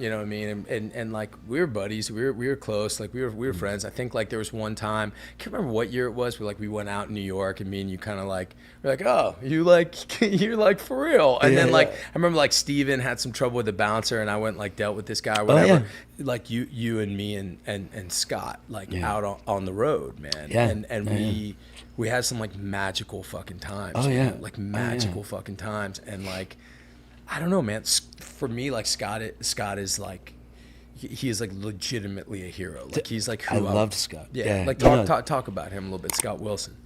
You know what I mean? And like we were buddies, we were close, like we were friends. I think like there was one time, I can't remember what year it was, but like we went out in New York and me and you kind of like were like, oh, you're like for real. And then like I remember like Steven had some trouble with the bouncer and I went like dealt with this guy or whatever. Like you and me and Scott like out on the road, man. And we had some like magical fucking times. Like magical fucking times. And like I don't know, man. For me, like Scott is like, he is like legitimately a hero. Like he's like who I loved Scott. Yeah. Like talk about him a little bit. Scott Wilson.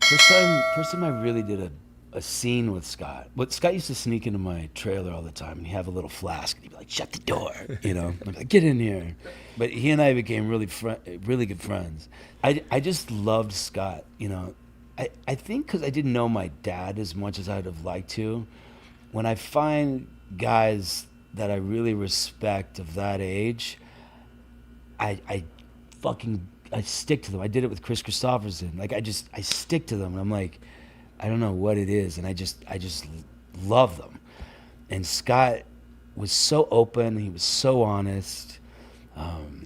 First time I really did a scene with Scott. But Scott used to sneak into my trailer all the time, and he'd have a little flask, and he'd be like, "Shut the door," you know. I'd be like, "Get in here." But he and I became really good friends. I just loved Scott. You know, I think because I didn't know my dad as much as I'd have liked to. When I find guys that I really respect of that age, I stick to them. I did it with Chris Christopherson. Like I stick to them, and I'm like, I don't know what it is, and I just love them. And Scott was so open. He was so honest.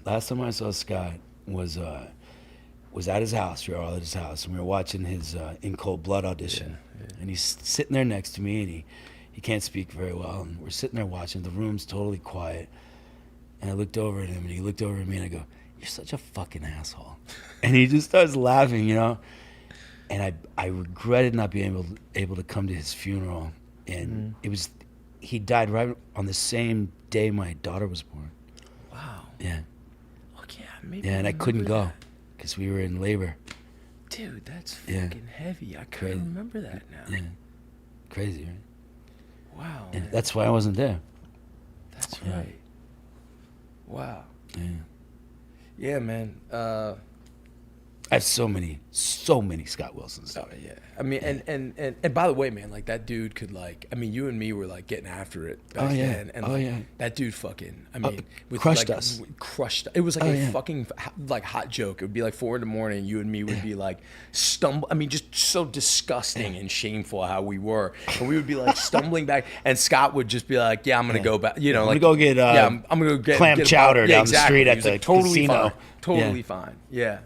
Last time I saw Scott was at his house. We were all at his house, and we were watching his In Cold Blood audition. And he's sitting there next to me, and he can't speak very well. And we're sitting there watching. The room's totally quiet. And I looked over at him, and he looked over at me, and I go, "You're such a fucking asshole." And he just starts laughing, you know. And I regretted not being able to come to his funeral. And he died right on the same day my daughter was born. Wow. Yeah. Oh, yeah, maybe. Yeah, and I couldn't go because we were in labor. Dude, that's fucking heavy. I can't remember that now. Yeah. Crazy, right? Wow. And that's why I wasn't there. That's right. Wow. Yeah. Yeah, man. I have so many Scott Wilsons. Oh yeah, I mean, and by the way, man, like that dude could like, I mean, you and me were like getting after it back then, and like, that dude fucking, I mean, crushed like, us. Crushed. It was like a fucking like hot joke. It would be like 4 a.m. You and me would be like I mean, just so disgusting and shameful how we were, and we would be like stumbling back, and Scott would just be like, "Yeah, I'm gonna go back," you know, like I'm gonna go get I'm gonna go get clam chowder down the street at the totally casino. Fine. Totally fine. Yeah.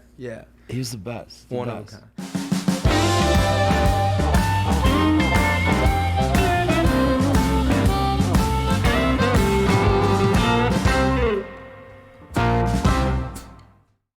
He was the best. One of a kind.